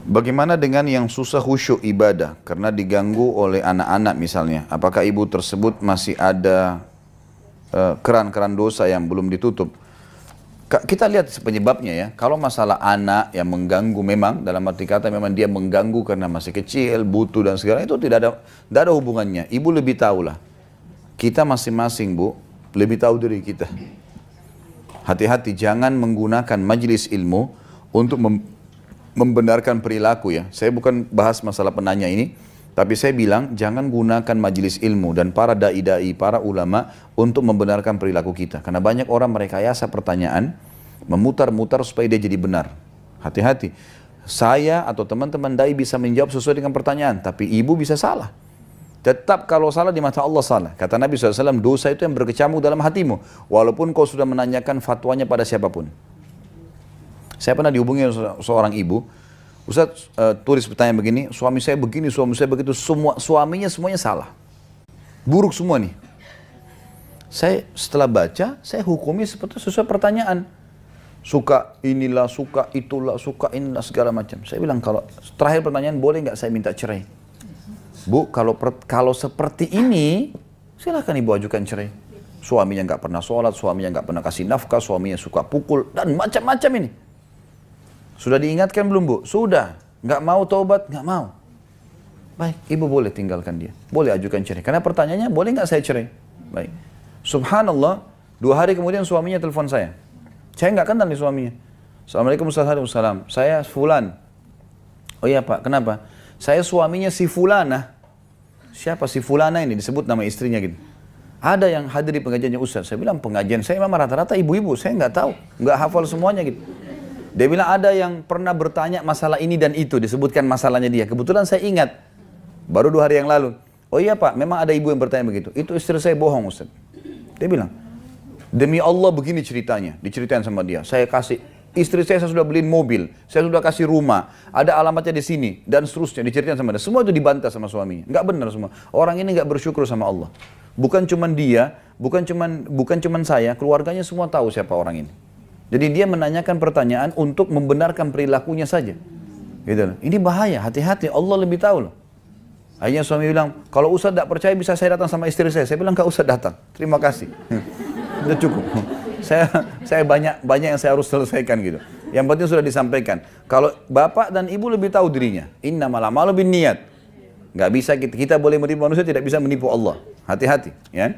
Bagaimana dengan yang susah khusyuk ibadah karena diganggu oleh anak-anak misalnya? Apakah ibu tersebut masih ada keran-keran dosa yang belum ditutup? Kita lihat penyebabnya ya. Kalau masalah anak yang mengganggu memang dalam arti kata memang dia mengganggu karena masih kecil, butuh dan segala itu tidak ada hubungannya. Ibu lebih tahu lah. Kita masing-masing bu lebih tahu dari kita. Hati-hati jangan menggunakan majelis ilmu untuk membenarkan perilaku ya. Saya bukan bahas masalah penanya ini, tapi saya bilang jangan gunakan majelis ilmu dan para dai-dai, para ulama untuk membenarkan perilaku kita. Karena banyak orang merekayasa pertanyaan, memutar-mutar supaya dia jadi benar. Hati-hati. Saya atau teman-teman dai bisa menjawab sesuai dengan pertanyaan, tapi ibu bisa salah. Tetap kalau salah di mata Allah salah. Kata Nabi SAW, dosa itu yang berkecamuk dalam hatimu. Walaupun kau sudah menanyakan fatwanya pada siapapun. Saya pernah dihubungi seorang ibu, Ustaz tulis pertanyaan begini, suami saya begini, suami saya begitu, suaminya semuanya salah. Buruk semua nih. Saya setelah baca, saya hukumi seperti sesuai pertanyaan. Suka inilah, suka itulah, suka inilah, segala macam. Saya bilang, kalau terakhir pertanyaan, boleh nggak saya minta cerai? Bu, kalau seperti ini, silakan ibu ajukan cerai. Suaminya nggak pernah sholat, suaminya nggak pernah kasih nafkah, suaminya suka pukul, dan macam-macam ini. Sudah diingatkan belum bu? Sudah. Nggak mau taubat? Nggak mau. Baik, ibu boleh tinggalkan dia. Boleh ajukan cerai. Karena pertanyaannya, boleh nggak saya cerai? Baik. Subhanallah, 2 hari kemudian suaminya telepon saya. Saya nggak kenal nih suaminya. Assalamualaikum warahmatullahi wabarakatuh. Saya Fulan. Oh iya pak, kenapa? Saya suaminya si Fulana. Siapa si Fulana ini? Disebut nama istrinya gitu. Ada yang hadir di pengajiannya Ustaz. Saya bilang pengajian saya memang rata-rata ibu-ibu. Saya nggak tahu. Nggak hafal semuanya gitu. Dia bilang ada yang pernah bertanya masalah ini dan itu, disebutkan masalahnya dia. Kebetulan saya ingat, baru 2 hari yang lalu. Oh iya pak, memang ada ibu yang bertanya begitu. Itu istri saya bohong Ustaz. Dia bilang, demi Allah begini ceritanya, diceritain sama dia. Saya kasih, istri saya sudah beliin mobil, saya sudah kasih rumah, ada alamatnya di sini, dan seterusnya, diceritain sama dia. Semua itu dibantah sama suaminya. Nggak benar semua. Orang ini nggak bersyukur sama Allah. Bukan cuman dia, bukan cuman saya, keluarganya semua tahu siapa orang ini. Jadi dia menanyakan pertanyaan untuk membenarkan perilakunya saja. Gitu. Ini bahaya, hati-hati, Allah lebih tahu loh. Akhirnya suami bilang, kalau Ustaz tidak percaya bisa saya datang sama istri saya. Saya bilang, nggak usah datang, terima kasih. Sudah cukup. Saya banyak yang saya harus selesaikan gitu. Yang penting sudah disampaikan. Kalau bapak dan ibu lebih tahu dirinya. Innamal a'malu binniyat. Nggak bisa kita boleh menipu manusia, tidak bisa menipu Allah. Hati-hati, ya.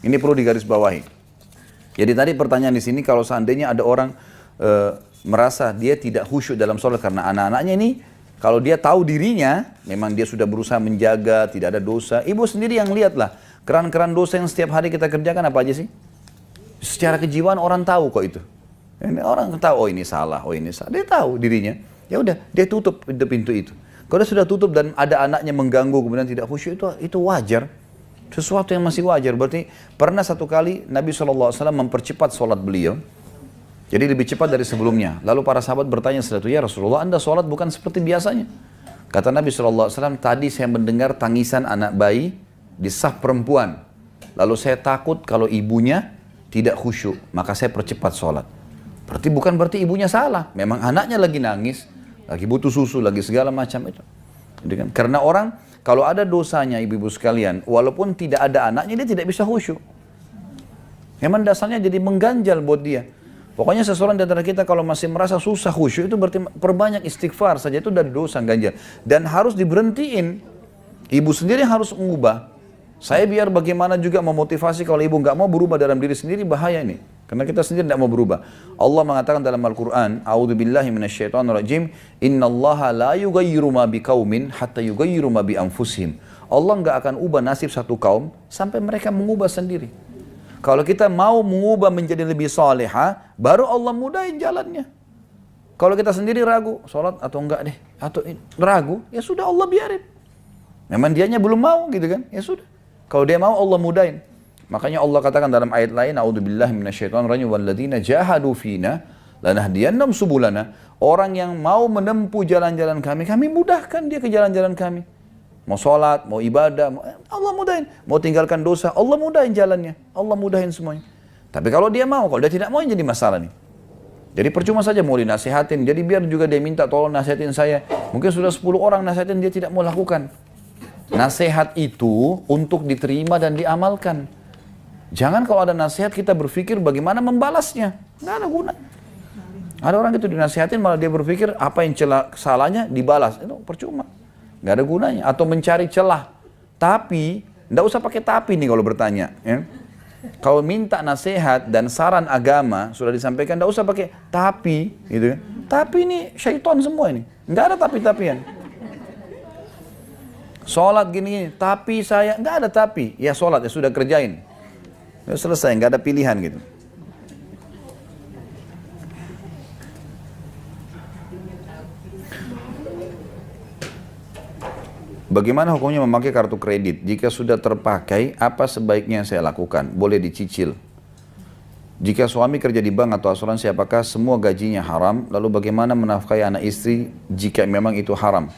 Ini perlu digarisbawahi. Jadi tadi pertanyaan di sini, kalau seandainya ada orang merasa dia tidak khusyuk dalam sholat karena anak-anaknya ini, kalau dia tahu dirinya, memang dia sudah berusaha menjaga, tidak ada dosa. Ibu sendiri yang lihatlah, keran-keran dosa yang setiap hari kita kerjakan apa aja sih? Secara kejiwaan orang tahu kok itu. Orang tahu, oh ini salah, oh ini salah. Dia tahu dirinya. Ya udah, dia tutup pintu itu. Kalau dia sudah tutup dan ada anaknya mengganggu kemudian tidak khusyuk, itu wajar. Sesuatu yang masih wajar. Berarti pernah satu kali Nabi SAW mempercepat sholat beliau. Jadi lebih cepat dari sebelumnya. Lalu para sahabat bertanya setelah itu, ya Rasulullah, Anda sholat bukan seperti biasanya. Kata Nabi SAW, tadi saya mendengar tangisan anak bayi di saf perempuan. Lalu saya takut kalau ibunya tidak khusyuk, maka saya percepat sholat. Berarti ibunya salah. Memang anaknya lagi nangis, lagi butuh susu, lagi segala macam itu. Karena orang, kalau ada dosanya ibu-ibu sekalian, walaupun tidak ada anaknya, dia tidak bisa khusyuk. Memang dasarnya jadi mengganjal buat dia. Pokoknya seseorang di antara kita kalau masih merasa susah khusyuk, itu berarti perbanyak istighfar saja, itu dari dosa ganjal. Dan harus diberhentiin. Ibu sendiri harus mengubah. Saya biar bagaimana juga memotivasi kalau ibu nggak mau berubah dalam diri sendiri, bahaya ini. Karena kita sendiri tidak mau berubah. Allah mengatakan dalam Al-Quran, A'udzubillahi minasyaitonirrajim, Innallaha la yughayyiru ma biqaumin hatta yughayyiru ma bi anfusihim. Allah nggak akan ubah nasib satu kaum sampai mereka mengubah sendiri. Kalau kita mau mengubah menjadi lebih salihah, baru Allah mudahin jalannya. Kalau kita sendiri ragu, sholat atau enggak deh, atau ragu, ya sudah Allah biarin. Memang dianya belum mau gitu kan, ya sudah. Kalau dia mau Allah mudahin. Makanya Allah katakan dalam ayat lain, A'udzubillahi minasyaitonirrajim, walladzina jahadu fina lanahdiyannahum subulana. Orang yang mau menempuh jalan-jalan kami, kami mudahkan dia ke jalan-jalan kami. Mau sholat, mau ibadah, Allah mudahin. Mau tinggalkan dosa, Allah mudahin jalannya. Allah mudahin semuanya. Tapi kalau dia mau, kalau dia tidak mau, jadi masalah nih. Jadi percuma saja mau dinasihatin. Jadi biar juga dia minta tolong nasihatin saya. Mungkin sudah 10 orang nasihatin dia tidak mau lakukan. Nasihat itu untuk diterima dan diamalkan. Jangan kalau ada nasihat kita berpikir bagaimana membalasnya. Nggak ada guna. Ada orang itu dinasihatin malah dia berpikir apa yang salahnya dibalas. Itu percuma. Nggak ada gunanya. Atau mencari celah. Tapi, nggak usah pakai tapi nih kalau bertanya. Ya. Kalau minta nasihat dan saran agama sudah disampaikan, nggak usah pakai tapi. Gitu kan. Tapi ini syaitan semua ini. Nggak ada tapi-tapian. Sholat gini, tapi saya, nggak ada tapi. Ya sholat, ya sudah kerjain. Ya selesai, nggak ada pilihan gitu. Bagaimana hukumnya memakai kartu kredit? Jika sudah terpakai, apa sebaiknya saya lakukan? Boleh dicicil. Jika suami kerja di bank atau asuransi, apakah semua gajinya haram? Lalu bagaimana menafkahi anak istri jika memang itu haram?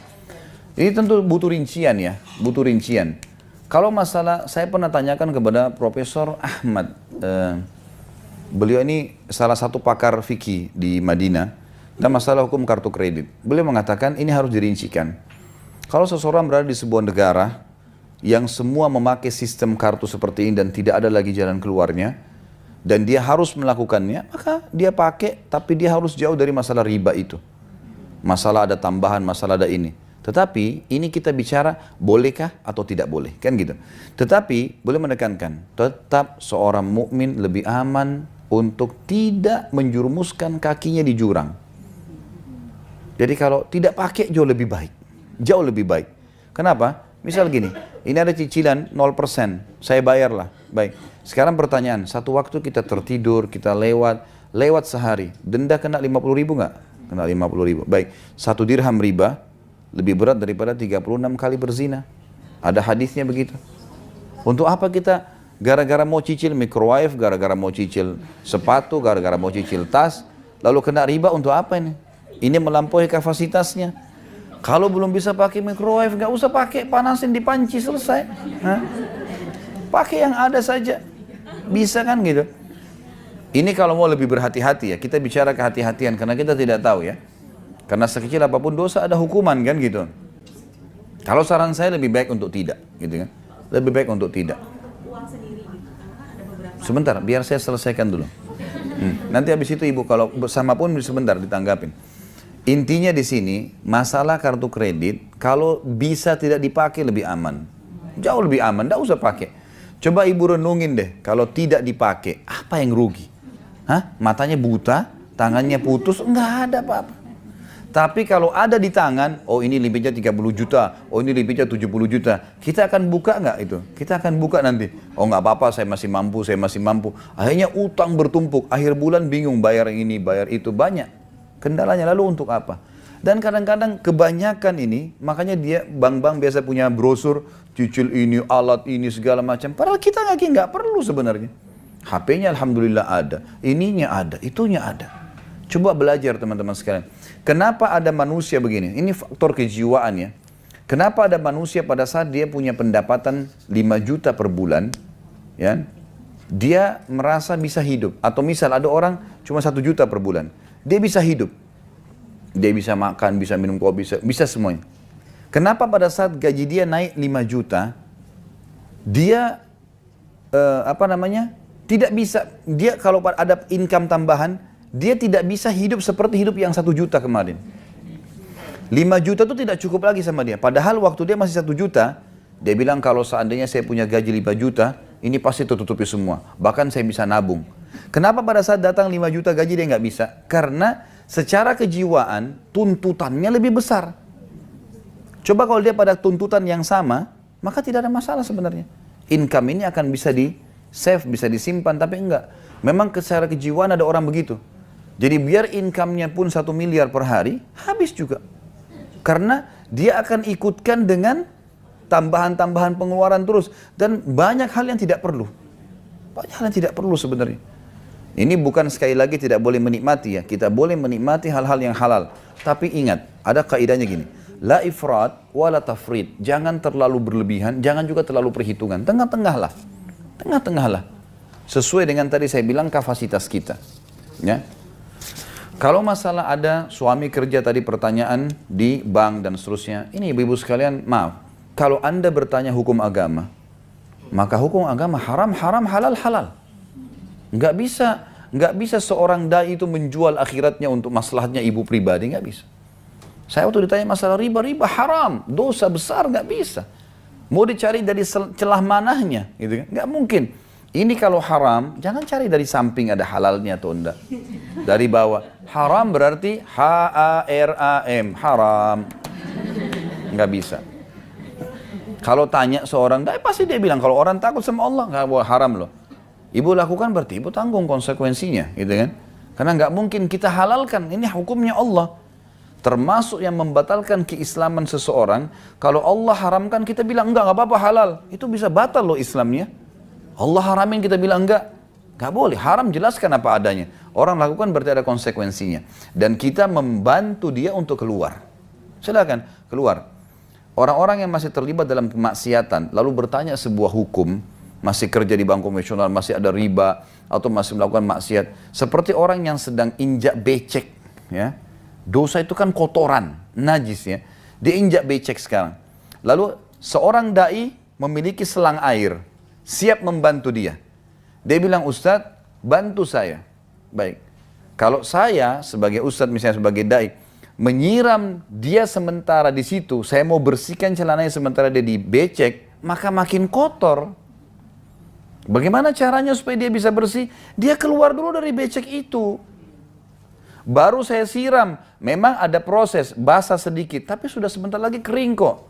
Ini tentu butuh rincian ya, butuh rincian. Kalau masalah, saya pernah tanyakan kepada Profesor Ahmad. Beliau ini salah satu pakar fikih di Madinah. Dan masalah hukum kartu kredit. Beliau mengatakan ini harus dirincikan. Kalau seseorang berada di sebuah negara yang semua memakai sistem kartu seperti ini dan tidak ada lagi jalan keluarnya, dan dia harus melakukannya, maka dia pakai, tapi dia harus jauh dari masalah riba itu. Masalah ada tambahan, masalah ada ini. Tetapi ini kita bicara bolehkah atau tidak boleh, kan gitu. Tetapi boleh menekankan, tetap seorang mukmin lebih aman untuk tidak menjurumuskan kakinya di jurang. Jadi kalau tidak pakai jauh lebih baik, jauh lebih baik. Kenapa? Misal gini, ini ada cicilan 0%, saya bayarlah. Baik. Sekarang pertanyaan, satu waktu kita tertidur, kita lewat sehari, denda kena 50 ribu nggak? Kena 50 ribu. Baik, 1 dirham riba lebih berat daripada 36 kali berzina. Ada hadisnya begitu. Untuk apa kita gara-gara mau cicil microwave, gara-gara mau cicil sepatu, gara-gara mau cicil tas, lalu kena riba untuk apa ini? Ini melampaui kapasitasnya. Kalau belum bisa pakai microwave, nggak usah pakai, panasin di panci, selesai. Hah? Pakai yang ada saja. Bisa kan gitu. Ini kalau mau lebih berhati-hati ya, kita bicara kehati-hatian karena kita tidak tahu ya. Karena sekecil apapun dosa ada hukuman kan gitu. Kalau saran saya lebih baik untuk tidak, gitu kan? Lebih baik untuk tidak. Sebentar, biar saya selesaikan dulu. Nanti habis itu ibu kalau bersama pun sebentar ditanggapin. Intinya di sini masalah kartu kredit kalau bisa tidak dipakai lebih aman, jauh lebih aman, tidak usah pakai. Coba ibu renungin deh, kalau tidak dipakai apa yang rugi? Hah? Matanya buta, tangannya putus, nggak ada apa-apa. Tapi kalau ada di tangan, oh ini limitnya 30 juta, oh ini limitnya 70 juta. Kita akan buka nggak itu? Kita akan buka nanti. Oh nggak apa-apa, saya masih mampu, saya masih mampu. Akhirnya utang bertumpuk, akhir bulan bingung bayar ini, bayar itu, banyak. Kendalanya lalu untuk apa? Dan kadang-kadang kebanyakan ini, makanya dia bank-bank biasa punya brosur, cicil ini, alat ini, segala macam. Padahal kita nggak perlu sebenarnya. HP-nya alhamdulillah ada, ininya ada, itunya ada. Coba belajar teman-teman sekalian. Kenapa ada manusia begini? Ini faktor kejiwaan ya. Kenapa ada manusia pada saat dia punya pendapatan 5 juta per bulan, ya, dia merasa bisa hidup. Atau misal ada orang cuma 1 juta per bulan, dia bisa hidup. Dia bisa makan, bisa minum kopi, bisa semuanya. Kenapa pada saat gaji dia naik 5 juta, dia tidak bisa, dia kalau ada income tambahan, dia tidak bisa hidup seperti hidup yang 1 juta kemarin. 5 juta itu tidak cukup lagi sama dia. Padahal waktu dia masih 1 juta, dia bilang kalau seandainya saya punya gaji 5 juta, ini pasti tertutupi semua. Bahkan saya bisa nabung. Kenapa pada saat datang 5 juta gaji dia nggak bisa? Karena secara kejiwaan tuntutannya lebih besar. Coba kalau dia pada tuntutan yang sama, maka tidak ada masalah sebenarnya. Income ini akan bisa di save, bisa disimpan, tapi enggak. Memang secara kejiwaan ada orang begitu. Jadi biar income-nya pun 1 miliar per hari, habis juga. Karena dia akan ikutkan dengan tambahan-tambahan pengeluaran terus. Dan banyak hal yang tidak perlu. Banyak hal yang tidak perlu sebenarnya. Ini bukan sekali lagi tidak boleh menikmati ya. Kita boleh menikmati hal-hal yang halal. Tapi ingat, ada kaidahnya gini. La ifrat wa la tafrid. Jangan terlalu berlebihan, jangan juga terlalu perhitungan. Tengah-tengah lah. Tengah-tengah lah. Sesuai dengan tadi saya bilang kapasitas kita. Ya. Kalau masalah ada suami kerja tadi pertanyaan di bank dan seterusnya, ini ibu-ibu sekalian, maaf, kalau Anda bertanya hukum agama, maka hukum agama haram, haram, halal, halal. Nggak bisa seorang dai itu menjual akhiratnya untuk masalahnya ibu pribadi, nggak bisa. Saya waktu ditanya masalah riba, riba haram, dosa besar, nggak bisa. Mau dicari dari celah manahnya, gitu kan? Nggak mungkin. Ini kalau haram, jangan cari dari samping ada halalnya atau enggak. Dari bawah. Haram berarti H-A-R-A-M, haram. Nggak bisa. Kalau tanya seorang dai, pasti dia bilang, kalau orang takut sama Allah, nggak boleh haram loh. Ibu lakukan berarti ibu tanggung konsekuensinya, gitu kan? Karena nggak mungkin kita halalkan, ini hukumnya Allah. Termasuk yang membatalkan keislaman seseorang, kalau Allah haramkan kita bilang enggak apa-apa halal, itu bisa batal loh Islamnya. Allah haramin kita bilang enggak boleh, haram jelaskan apa adanya. Orang lakukan berarti ada konsekuensinya. Dan kita membantu dia untuk keluar. Silakan keluar. Orang-orang yang masih terlibat dalam kemaksiatan, lalu bertanya sebuah hukum, masih kerja di bank konvensional, masih ada riba, atau masih melakukan maksiat, seperti orang yang sedang injak becek, ya. Dosa itu kan kotoran, najis ya. Dia injak becek sekarang. Lalu seorang dai memiliki selang air, siap membantu dia. Dia bilang, Ustadz, bantu saya. Baik. Kalau saya sebagai Ustadz, misalnya sebagai dai, menyiram dia sementara di situ, saya mau bersihkan celananya sementara dia dibecek, maka makin kotor. Bagaimana caranya supaya dia bisa bersih? Dia keluar dulu dari becek itu. Baru saya siram, memang ada proses, basah sedikit, tapi sudah sebentar lagi kering kok.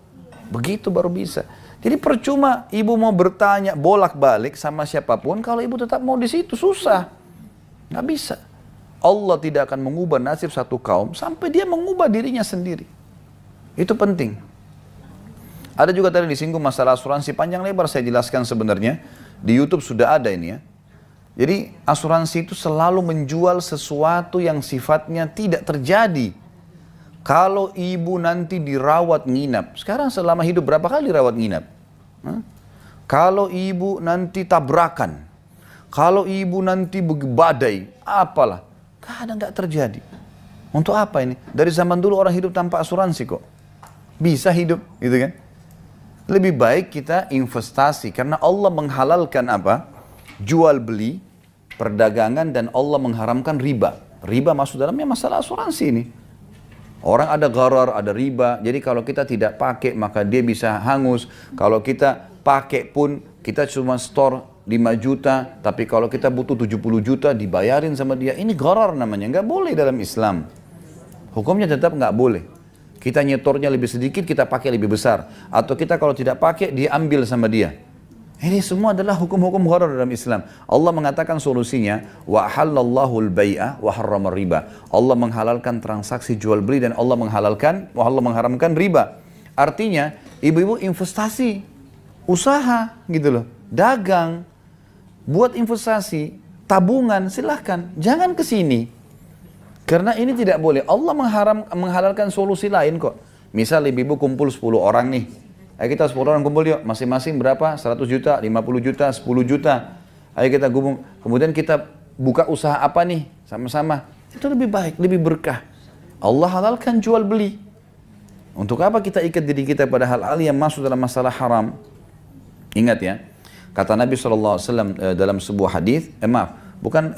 Begitu baru bisa. Jadi percuma ibu mau bertanya bolak-balik sama siapapun, kalau ibu tetap mau di situ, susah. Nggak bisa. Allah tidak akan mengubah nasib satu kaum sampai dia mengubah dirinya sendiri. Itu penting. Ada juga tadi disinggung masalah asuransi, panjang lebar saya jelaskan sebenarnya. Di YouTube sudah ada ini ya. Jadi asuransi itu selalu menjual sesuatu yang sifatnya tidak terjadi. Kalau ibu nanti dirawat nginap, sekarang selama hidup berapa kali dirawat nginap? Kalau ibu nanti tabrakan, kalau ibu nanti badai, apalah, kadang nggak terjadi. Untuk apa ini? Dari zaman dulu orang hidup tanpa asuransi kok. Bisa hidup, gitu kan? Lebih baik kita investasi, karena Allah menghalalkan apa? Jual beli, perdagangan, dan Allah mengharamkan riba. Riba masuk dalamnya masalah asuransi ini. Orang ada gharar, ada riba, jadi kalau kita tidak pakai maka dia bisa hangus. Kalau kita pakai pun kita cuma store 5 juta, tapi kalau kita butuh 70 juta dibayarin sama dia. Ini gharar namanya, nggak boleh dalam Islam. Hukumnya tetap nggak boleh. Kita nyetornya lebih sedikit, kita pakai lebih besar. Atau kita kalau tidak pakai, dia ambil sama dia. Ini semua adalah hukum-hukum gharar dalam Islam. Allah mengatakan solusinya, wa halallahu al-bai'a wa harrama riba. Allah menghalalkan transaksi jual beli dan Allah mengharamkan riba. Artinya, ibu-ibu investasi, usaha gitu loh, dagang, buat investasi, tabungan, silahkan. Jangan ke sini. Karena ini tidak boleh. Allah menghalalkan solusi lain kok. Misal ibu-ibu kumpul 10 orang nih. Ayo kita 10 orang kumpul yuk, masing-masing berapa? 100 juta, 50 juta, 10 juta. Ayo kita gabung, kemudian kita buka usaha apa nih? Sama-sama. Itu lebih baik, lebih berkah. Allah halalkan jual beli. Untuk apa kita ikat diri kita pada hal-hal yang masuk dalam masalah haram? Ingat ya, kata Nabi SAW dalam sebuah hadis,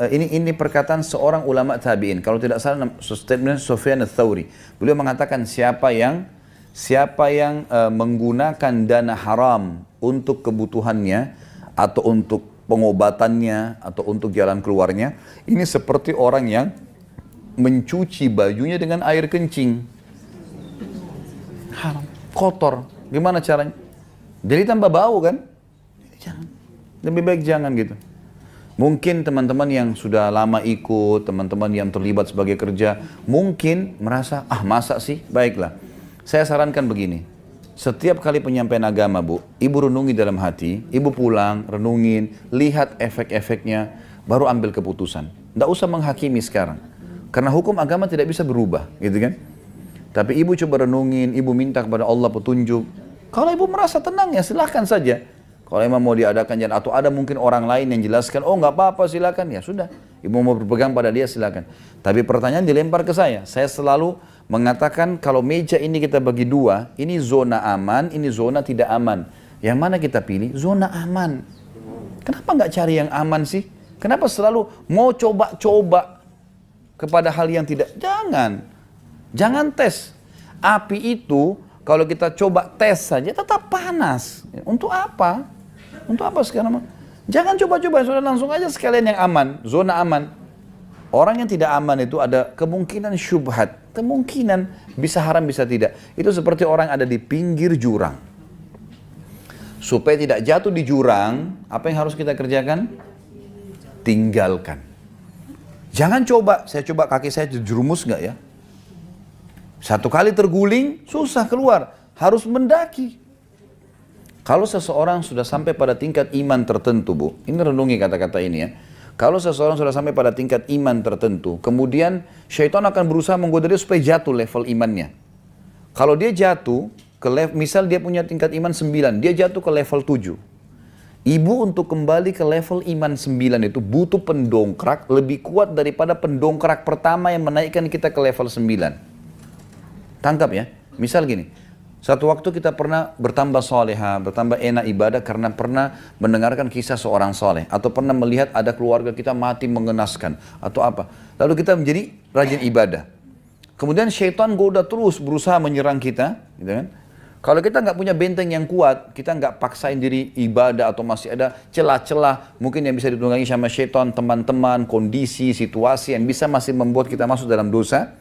ini perkataan seorang ulama tabi'in. Kalau tidak salah, statement Sufyan ats-Tsauri. Beliau mengatakan siapa yang menggunakan dana haram untuk kebutuhannya atau untuk pengobatannya atau untuk jalan keluarnya, ini seperti orang yang mencuci bajunya dengan air kencing. Haram, kotor. Gimana caranya? Jadi tambah bau kan? Jangan. Lebih baik jangan gitu. Mungkin teman-teman yang sudah lama ikut, teman-teman yang terlibat sebagai kerja, mungkin merasa, masa sih? Baiklah. Saya sarankan begini, setiap kali penyampaian agama bu, ibu renungi dalam hati, ibu pulang, renungin, lihat efek-efeknya, baru ambil keputusan. Tidak usah menghakimi sekarang, karena hukum agama tidak bisa berubah, gitu kan? Tapi ibu coba renungin, ibu minta kepada Allah petunjuk. Kalau ibu merasa tenang ya silahkan saja. Kalau memang mau diadakan atau ada mungkin orang lain yang jelaskan, oh nggak apa-apa silakan, ya sudah. ibu mau berpegang pada dia silakan. Tapi pertanyaan dilempar ke saya selalu mengatakan kalau meja ini kita bagi dua, ini zona aman, ini zona tidak aman. Yang mana kita pilih? Zona aman. Kenapa nggak cari yang aman sih? Kenapa selalu mau coba-coba kepada hal yang tidak? Jangan tes. Api itu kalau kita coba tes saja tetap panas. Untuk apa? Untuk apa sekarang? Jangan coba-coba, sudah langsung aja sekalian yang aman, zona aman. Orang yang tidak aman itu ada kemungkinan syubhat, kemungkinan bisa haram bisa tidak. Itu seperti orang ada di pinggir jurang. Supaya tidak jatuh di jurang, apa yang harus kita kerjakan? Tinggalkan. Jangan coba, saya coba kaki saya jerumus nggak ya? Satu kali terguling, susah keluar. Harus mendaki. Kalau seseorang sudah sampai pada tingkat iman tertentu, Bu. Ini renungi kata-kata ini ya. Kalau seseorang sudah sampai pada tingkat iman tertentu, kemudian syaitan akan berusaha menggoda dia supaya jatuh level imannya. Kalau dia jatuh, misal dia punya tingkat iman 9, dia jatuh ke level 7. Ibu untuk kembali ke level iman 9 itu butuh pendongkrak lebih kuat daripada pendongkrak pertama yang menaikkan kita ke level 9. Tangkap ya, misal gini, satu waktu kita pernah bertambah soleha, bertambah enak ibadah karena pernah mendengarkan kisah seorang soleh, atau pernah melihat ada keluarga kita mati mengenaskan, atau apa. Lalu kita menjadi rajin ibadah. Kemudian syaitan goda terus berusaha menyerang kita, gitu kan. Kalau kita nggak punya benteng yang kuat, kita nggak paksain diri ibadah atau masih ada celah-celah mungkin yang bisa ditunggangi sama syaitan, teman-teman, kondisi, situasi yang bisa masih membuat kita masuk dalam dosa.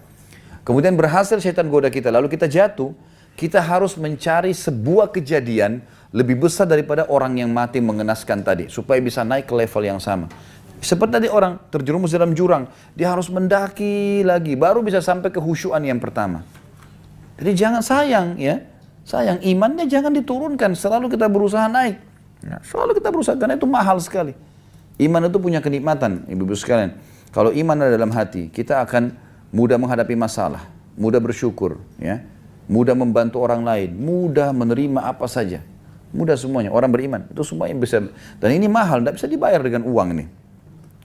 Kemudian berhasil syaitan goda kita, lalu kita jatuh, kita harus mencari sebuah kejadian lebih besar daripada orang yang mati mengenaskan tadi, supaya bisa naik ke level yang sama. Seperti tadi orang terjerumus dalam jurang, dia harus mendaki lagi, baru bisa sampai ke khusyuan yang pertama. Jadi jangan sayang ya, sayang imannya jangan diturunkan, selalu kita berusaha naik. Ya, selalu kita berusaha, karena itu mahal sekali. Iman itu punya kenikmatan, ibu-ibu sekalian. Kalau iman ada dalam hati, kita akan mudah menghadapi masalah, mudah bersyukur, ya, mudah membantu orang lain, mudah menerima apa saja, mudah semuanya. Orang beriman itu semuanya bisa, dan ini mahal, tidak bisa dibayar dengan uang ini,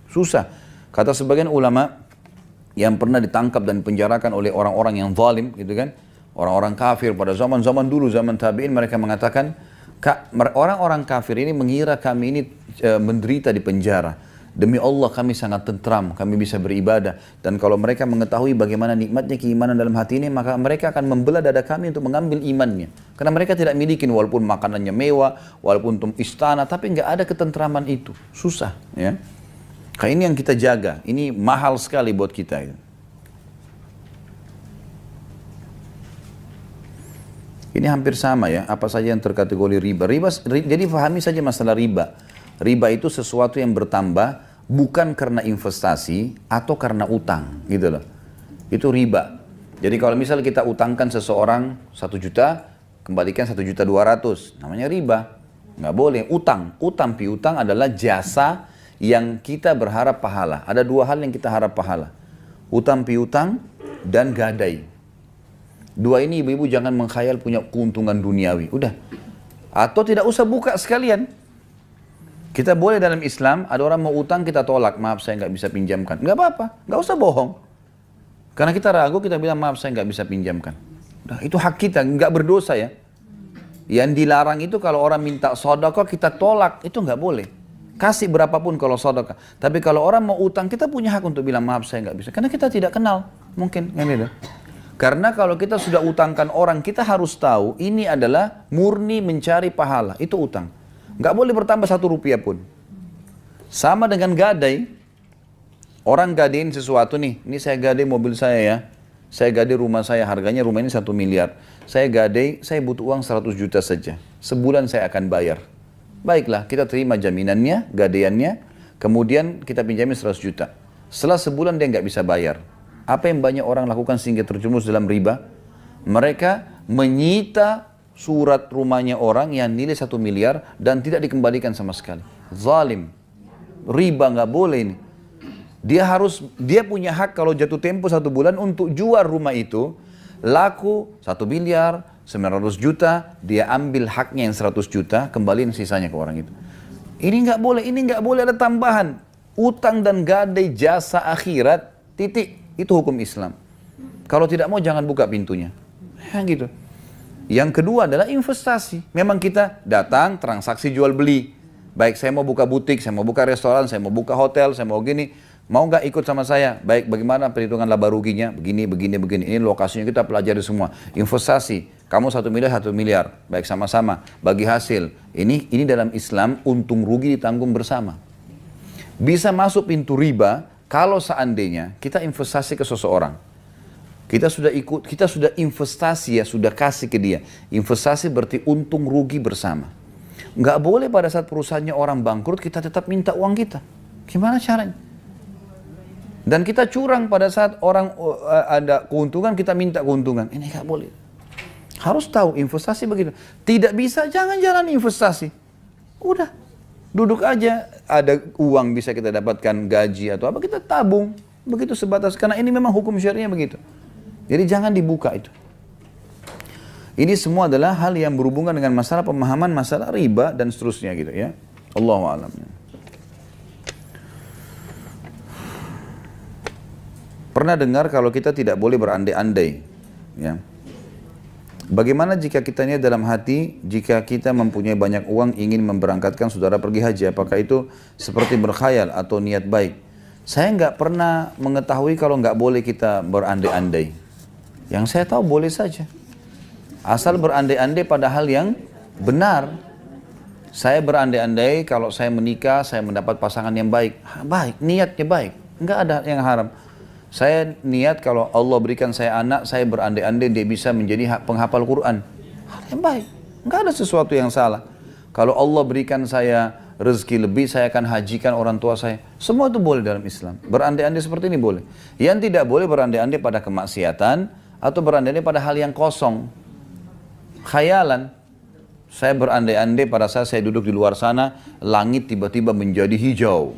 susah. Kata sebagian ulama yang pernah ditangkap dan penjarakan oleh orang-orang yang zalim, gitu kan, orang-orang kafir pada zaman-zaman dulu, zaman tabi'in, mereka mengatakan, orang-orang kafir ini mengira kami ini menderita di penjara. Demi Allah kami sangat tentram, kami bisa beribadah. Dan kalau mereka mengetahui bagaimana nikmatnya keimanan dalam hati ini, maka mereka akan membelah dada kami untuk mengambil imannya. Karena mereka tidak miliki, walaupun makanannya mewah, walaupun istana, tapi nggak ada ketentraman itu. Susah. Ya. Kayak ini yang kita jaga, ini mahal sekali buat kita. Ya. Ini hampir sama ya, apa saja yang terkategori riba. Jadi pahami saja masalah riba. Riba itu sesuatu yang bertambah bukan karena investasi atau karena utang, gitu loh. Itu riba. Jadi kalau misal kita utangkan seseorang 1 juta, kembalikan 1.200.000, namanya riba. Nggak boleh. Utang piutang adalah jasa yang kita berharap pahala. Ada 2 hal yang kita harap pahala. Utang piutang dan gadai. 2 ini ibu-ibu jangan mengkhayal punya keuntungan duniawi. Udah. Atau tidak usah buka sekalian. Kita boleh dalam Islam, ada orang mau utang kita tolak, maaf saya nggak bisa pinjamkan. Nggak apa-apa, nggak usah bohong. Karena kita ragu, kita bilang maaf saya nggak bisa pinjamkan. Nah, itu hak kita, nggak berdosa ya. Yang dilarang itu kalau orang minta sedekah kita tolak, itu nggak boleh. Kasih berapapun kalau sedekah. Tapi kalau orang mau utang, kita punya hak untuk bilang maaf saya nggak bisa. Karena kita tidak kenal, mungkin kan itu. Karena kalau kita sudah utangkan orang, kita harus tahu ini adalah murni mencari pahala, itu utang. Nggak boleh bertambah 1 rupiah pun. Sama dengan gadai. Orang gadein sesuatu nih. Ini saya gadai mobil saya ya. Saya gadai rumah saya. Harganya rumah ini 1 miliar. Saya gadai, saya butuh uang 100 juta saja. Sebulan saya akan bayar. Baiklah, kita terima jaminannya, gadaiannya. Kemudian kita pinjamin 100 juta. Setelah sebulan dia nggak bisa bayar. Apa yang banyak orang lakukan sehingga terjerumus dalam riba? Mereka menyita surat rumahnya orang yang nilai 1 miliar dan tidak dikembalikan sama sekali. Zalim. Riba nggak boleh ini. Dia punya hak kalau jatuh tempo 1 bulan untuk jual rumah itu, laku 1 miliar, 900 juta, dia ambil haknya yang 100 juta, kembaliin sisanya ke orang itu. Ini nggak boleh ada tambahan. Utang dan gadai jasa akhirat, titik. Itu hukum Islam. Kalau tidak mau jangan buka pintunya. Ya gitu. Yang kedua adalah investasi. Memang kita datang transaksi jual beli. Baik saya mau buka butik, saya mau buka restoran, saya mau buka hotel, saya mau gini. Mau nggak ikut sama saya? Baik, bagaimana perhitungan laba ruginya? Begini, begini, begini. Ini lokasinya kita pelajari semua. Investasi. Kamu 1 miliar, 1 miliar. Baik sama-sama. Bagi hasil. Ini dalam Islam untung rugi ditanggung bersama. Bisa masuk pintu riba kalau seandainya kita investasi ke seseorang. Kita sudah ikut, kita sudah investasi ya, sudah kasih ke dia. Investasi berarti untung rugi bersama. Nggak boleh pada saat perusahaannya orang bangkrut kita tetap minta uang kita. Gimana caranya? Dan kita curang pada saat orang ada keuntungan kita minta keuntungan. Ini nggak boleh. Harus tahu investasi begitu. Tidak bisa, jangan jalan investasi. Udah. Duduk aja, ada uang bisa kita dapatkan gaji atau apa, kita tabung. Begitu sebatas, karena ini memang hukum syariah begitu. Jadi jangan dibuka itu. Ini semua adalah hal yang berhubungan dengan masalah pemahaman, masalah riba dan seterusnya gitu ya. Allahu a'lam. Pernah dengar kalau kita tidak boleh berandai-andai. Ya. Bagaimana jika kita niat dalam hati, jika kita mempunyai banyak uang ingin memberangkatkan saudara pergi haji, apakah itu seperti berkhayal atau niat baik? Saya nggak pernah mengetahui kalau nggak boleh kita berandai-andai. Yang saya tahu boleh saja. Asal berandai-andai pada hal yang benar. Saya berandai-andai kalau saya menikah, saya mendapat pasangan yang baik. Baik, niatnya baik. Nggak ada yang haram. Saya niat kalau Allah berikan saya anak, saya berandai-andai dia bisa menjadi penghafal Quran. Hal yang baik. Nggak ada sesuatu yang salah. Kalau Allah berikan saya rezeki lebih, saya akan hajikan orang tua saya. Semua itu boleh dalam Islam. Berandai-andai seperti ini boleh. Yang tidak boleh berandai-andai pada kemaksiatan atau berandai-andai pada hal yang kosong. Khayalan. Saya berandai-andai pada saat saya duduk di luar sana, langit tiba-tiba menjadi hijau.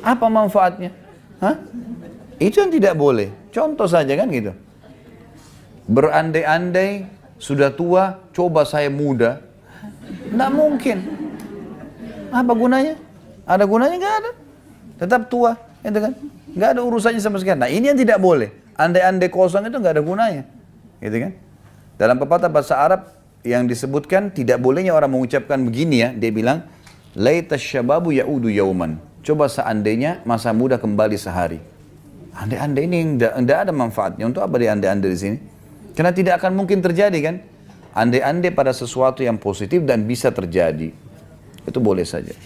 Apa manfaatnya? Hah? Itu yang tidak boleh. Contoh saja kan gitu. Berandai-andai, sudah tua, coba saya muda. Nggak mungkin. Apa gunanya? Ada gunanya? Nggak ada. Tetap tua. Gitu kan? Nggak ada urusannya sama sekali. Nah ini yang tidak boleh. Andai-andai kosong itu nggak ada gunanya. Gitu kan? Dalam pepatah bahasa Arab yang disebutkan tidak bolehnya orang mengucapkan begini ya. Dia bilang, Laita syababu ya'udu yauman. Coba seandainya masa muda kembali sehari. Andai-andai ini tidak ada manfaatnya. Untuk apa dia andai-andai di sini? Karena tidak akan mungkin terjadi kan? Andai-andai pada sesuatu yang positif dan bisa terjadi. Itu boleh saja.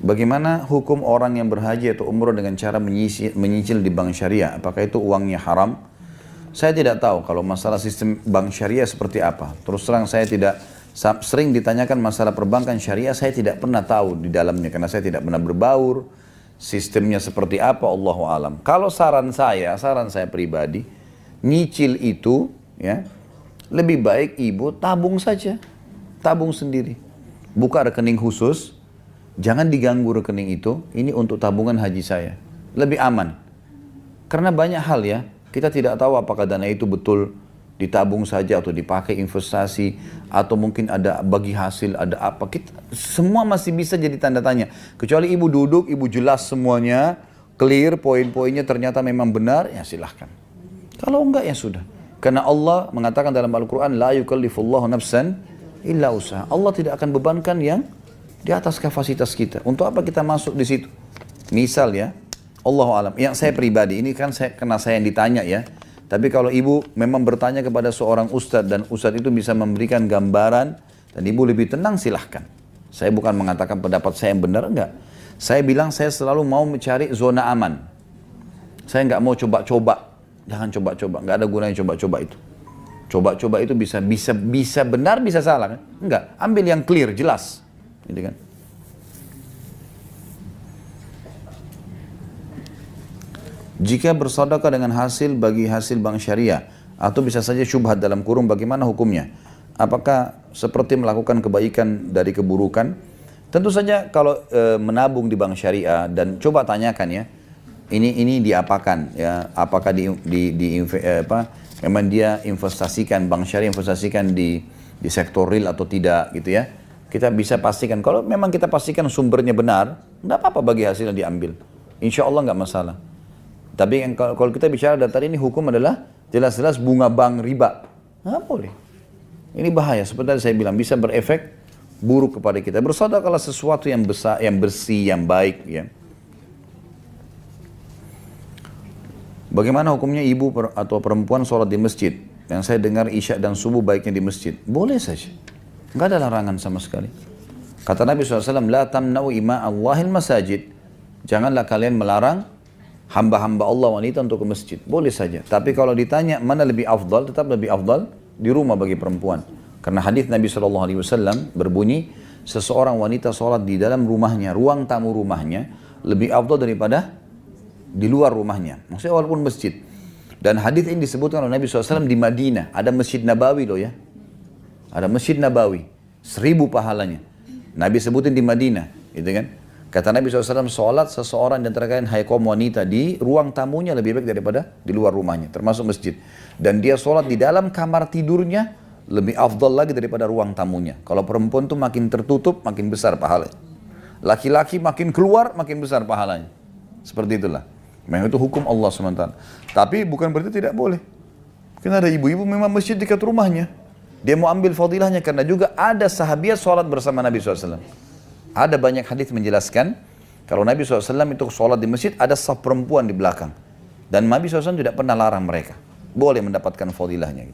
Bagaimana hukum orang yang berhaji atau umroh dengan cara menyicil di bank syariah? Apakah itu uangnya haram? Saya tidak tahu kalau masalah sistem bank syariah seperti apa. Terus terang saya tidak, sering ditanyakan masalah perbankan syariah, saya tidak pernah tahu di dalamnya. Karena saya tidak pernah berbaur, sistemnya seperti apa, Allahu alam. Kalau saran saya pribadi, nyicil itu ya lebih baik ibu tabung saja. Tabung sendiri. Buka rekening khusus, jangan diganggu rekening itu, ini untuk tabungan haji saya. Lebih aman. Karena banyak hal ya, kita tidak tahu apakah dana itu betul ditabung saja atau dipakai investasi atau mungkin ada bagi hasil, ada apa. Semua masih bisa jadi tanda tanya. Kecuali ibu duduk, ibu jelas semuanya, clear poin-poinnya ternyata memang benar, ya silahkan. Kalau enggak ya sudah. Karena Allah mengatakan dalam Al-Quran, La yukallifullahu nafsan illa usaha. Allah tidak akan bebankan yang di atas kapasitas kita. Untuk apa kita masuk di situ? Misal ya, Allahu alam. Yang saya pribadi, ini kan karena saya yang ditanya ya. Tapi kalau ibu memang bertanya kepada seorang ustadz dan ustadz itu bisa memberikan gambaran dan ibu lebih tenang, silahkan. Saya bukan mengatakan pendapat saya yang benar, enggak. Saya bilang saya selalu mau mencari zona aman. Saya nggak mau coba-coba. Jangan coba-coba, nggak ada gunanya coba-coba itu. Coba-coba itu bisa benar, bisa salah kan? Enggak, ambil yang clear, jelas. Gitu kan? Jika bersedekah dengan hasil bagi hasil bank syariah atau bisa saja syubhat dalam kurung, bagaimana hukumnya? Apakah seperti melakukan kebaikan dari keburukan? Tentu saja kalau menabung di bank syariah dan coba tanyakan ya, ini diapakan ya? Apakah Memang dia investasikan, bank syariah investasikan di sektor real atau tidak gitu ya. Kita bisa pastikan, kalau memang kita pastikan sumbernya benar, enggak apa-apa bagi hasilnya diambil. Insya Allah nggak masalah. Tapi kalau kita bicara data ini hukum adalah jelas-jelas bunga bank riba. Nggak boleh. Ini bahaya, seperti tadi saya bilang, bisa berefek buruk kepada kita. Bersedekahlah sesuatu yang besar, yang bersih, yang baik ya. Bagaimana hukumnya ibu atau perempuan sholat di masjid? Yang saya dengar isya dan subuh baiknya di masjid. Boleh saja. Enggak ada larangan sama sekali. Kata Nabi SAW, La tamna'u ima Allahil masajid. Janganlah kalian melarang hamba-hamba Allah wanita untuk ke masjid. Boleh saja. Tapi kalau ditanya mana lebih afdal, tetap lebih afdal di rumah bagi perempuan. Karena hadis Nabi SAW berbunyi, seseorang wanita sholat di dalam rumahnya, ruang tamu rumahnya, lebih afdal daripada di luar rumahnya, maksudnya walaupun masjid. Dan hadis ini disebutkan oleh Nabi SAW di Madinah, ada Masjid Nabawi loh ya, ada Masjid Nabawi, 1000 pahalanya. Nabi sebutin di Madinah, gitu kan? Kata Nabi SAW, sholat seseorang di antara kalian, hai kaum wanita, di ruang tamunya lebih baik daripada di luar rumahnya, termasuk masjid. Dan dia sholat di dalam kamar tidurnya, lebih afdal lagi daripada ruang tamunya. Kalau perempuan tuh makin tertutup, makin besar pahalanya. Laki-laki makin keluar, makin besar pahalanya. Seperti itulah. Memang itu hukum Allah SWT. Tapi bukan berarti tidak boleh. Karena ada ibu-ibu memang masjid dekat rumahnya. Dia mau ambil fadilahnya karena juga ada sahabiat sholat bersama Nabi SAW. Ada banyak hadis menjelaskan kalau Nabi SAW itu sholat di masjid ada saf perempuan di belakang. Dan Nabi SAW tidak pernah larang mereka. Boleh mendapatkan fadilahnya.